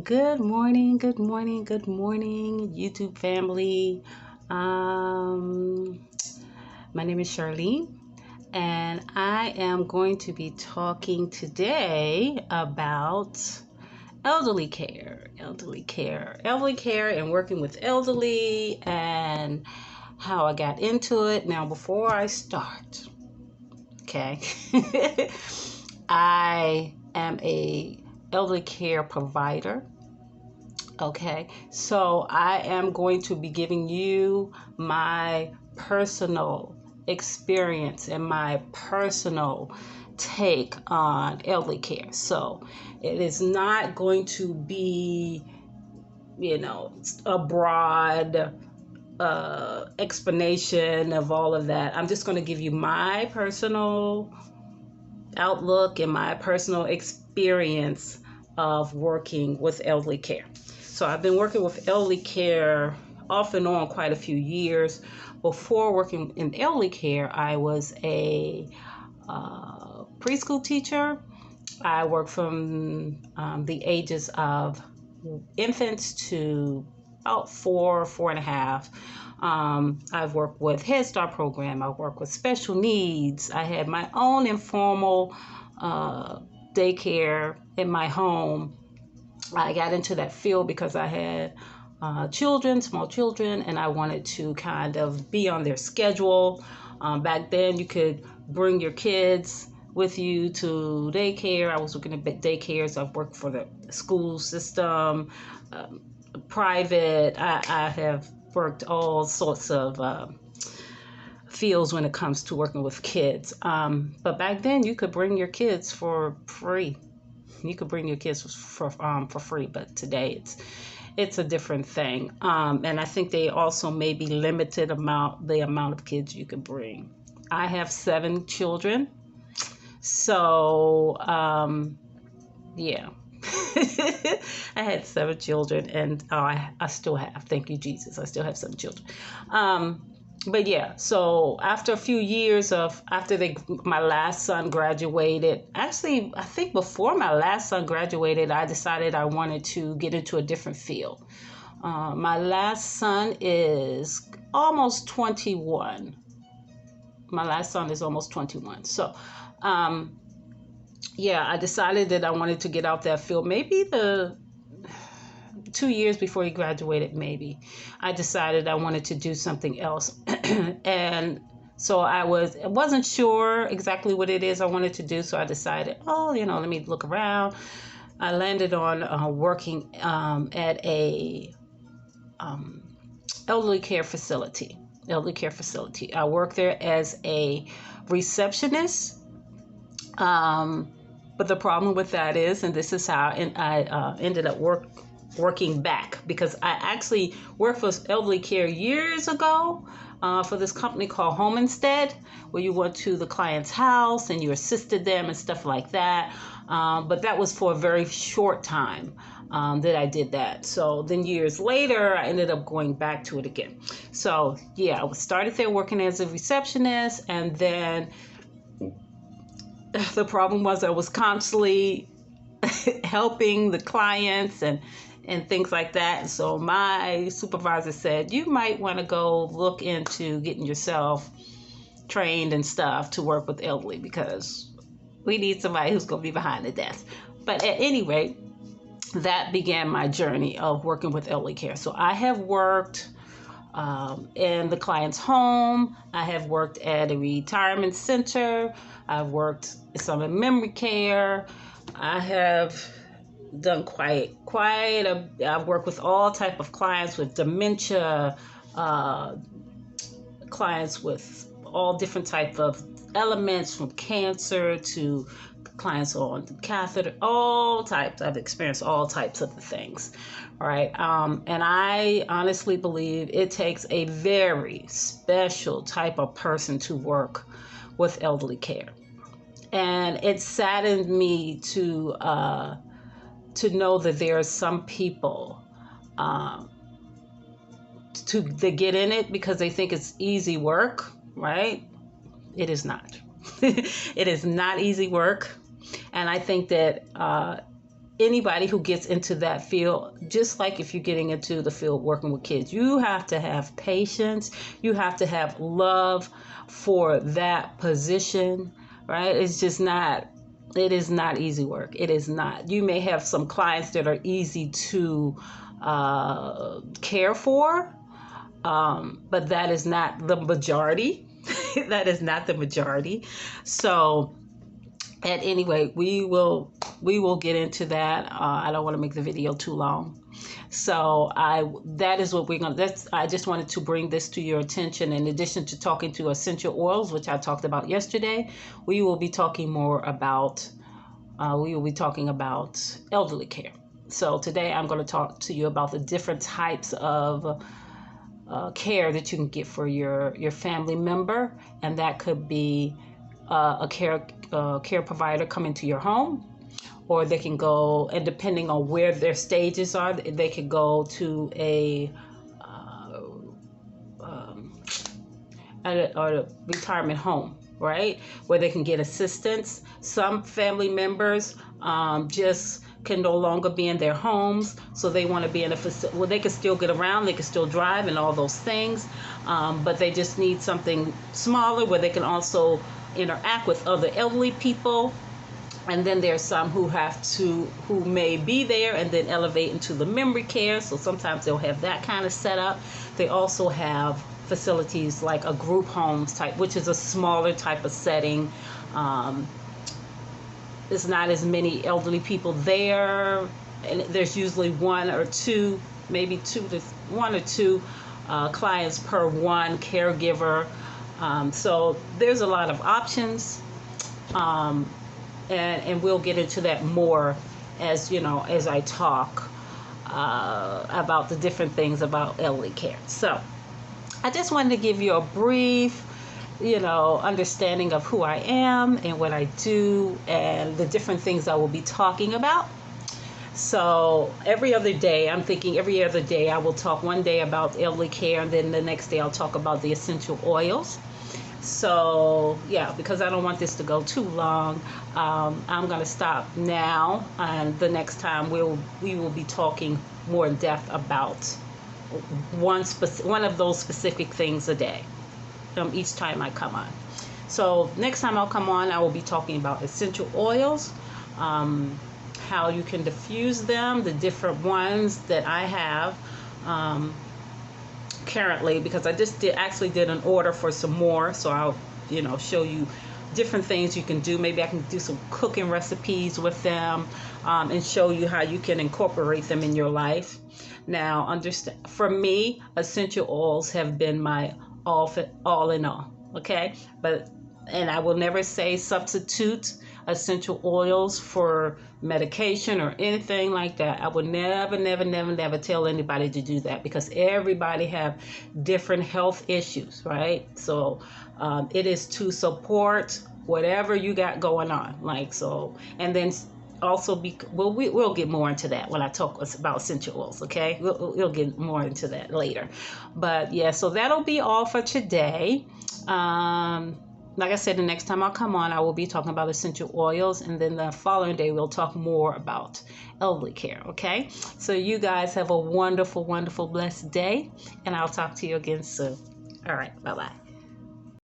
Good morning, good morning, good morning, YouTube family. Um, my name is Charlene, and I am going to be talking today about elderly care, and working with elderly, and how I got into it. Now, before I start, okay, I am a elderly care provider. Okay, so I am going to be giving you my personal experience and my personal take on elderly care. So it is not going to be, a broad explanation of all of that. I'm just going to give you my personal outlook and my personal experience of working with elderly care. So I've been working with elderly care off and on quite a few years. Before working in elderly care, I was a preschool teacher. I worked from the ages of infants to about 4.5. I've worked with Head Start program. I work with special needs. I had my own informal daycare in my home. I got into that field because I had small children, and I wanted to kind of be on their schedule. Back then, you could bring your kids with you to daycare. I was looking at daycares. I've worked for the school system, um, private. I have worked all sorts of fields when it comes to working with kids. But back then, you could bring your kids for free. You could bring your kids for free, but today it's a different thing. And I think they also maybe limited the amount of kids you could bring. I have 7 children, so yeah. I had 7 children, and I still have. Thank you, Jesus. I still have 7 children. But yeah, so after a few years my last son graduated. Actually, I think before my last son graduated, I decided I wanted to get into a different field. My last son is almost 21. My last son is almost 21. So, yeah, I decided that I wanted to get out that field. Maybe the 2 years before he graduated, maybe I decided I wanted to do something else. And so I wasn't sure exactly what it is I wanted to do. So I decided, let me look around. I landed on working at a um, elderly care facility. I worked there as a receptionist. But the problem with that is, and this is how I ended up working back, because I actually worked for elderly care years ago for this company called Home Instead, where you went to the client's house and you assisted them and stuff like that. But that was for a very short time that I did that. So then years later, I ended up going back to it again. So yeah, I started there working as a receptionist, and then the problem was I was constantly helping the clients and things like that. And so my supervisor said, you might want to go look into getting yourself trained and stuff to work with elderly, because we need somebody who's going to be behind the desk. But at any rate, that began my journey of working with elderly care. So I have worked in the client's home. I have worked at a retirement center. I've worked some in memory care. I have done I've worked with all type of clients with dementia, clients with all different type of elements, from cancer to clients on the catheter, all types. I've experienced all types of the things. All right. And I honestly believe it takes a very special type of person to work with elderly care. And it saddened me to know that there are some people they get in it because they think it's easy work, right? It is not. It is not easy work. And I think that anybody who gets into that field, just like if you're getting into the field working with kids, you have to have patience. You have to have love for that position, right? It's just not, it is not easy work. It is not. You may have some clients that are easy to care for, but that is not the majority. That is not the majority. So, and anyway, we will get into that. I don't want to make the video too long. So that is what we're going to, I just wanted to bring this to your attention. In addition to talking to essential oils, which I talked about yesterday, we will be talking more about, elderly care. So today I'm going to talk to you about the different types of care that you can get for your family member. And that could be a care provider coming to your home, or they can go, and depending on where their stages are, they could go to a retirement home, right, where they can get assistance. Some family members just can no longer be in their homes, so they want to be in a facility where they can still get around, they can still drive and all those things, but they just need something smaller where they can also interact with other elderly people. And then there's some who may be there and then elevate into the memory care. So sometimes they'll have that kind of setup. They also have facilities like a group homes type, which is a smaller type of setting. There's not as many elderly people there, and there's usually one or two clients per one caregiver. So there's a lot of options. And we'll get into that more as I talk about the different things about elderly care. So I just wanted to give you a brief understanding of who I am and what I do and the different things I will be talking about. So every other day I will talk one day about elderly care, and then the next day I'll talk about the essential oils. So yeah, because I don't want this to go too long, I'm going to stop now, and the next time we will be talking more in depth about one of those specific things a day, each time I come on. So next time I'll come on, I will be talking about essential oils, how you can diffuse them, the different ones that I have currently, because I just actually did an order for some more, so I'll show you different things you can do. Maybe I can do some cooking recipes with them, and show you how you can incorporate them in your life. Now, understand, for me, essential oils have been my all in all, okay? And I will never say substitute essential oils for medication or anything like that. I would never tell anybody to do that, because everybody have different health issues, right? So it is to support whatever you got going on, and then also we'll get more into that when I talk about essential oils, okay? We'll get more into that later. But yeah, so that'll be all for today. Like I said, the next time I'll come on, I will be talking about essential oils, and then the following day we'll talk more about elderly care, okay? So you guys have a wonderful, wonderful, blessed day, and I'll talk to you again soon. All right, bye-bye.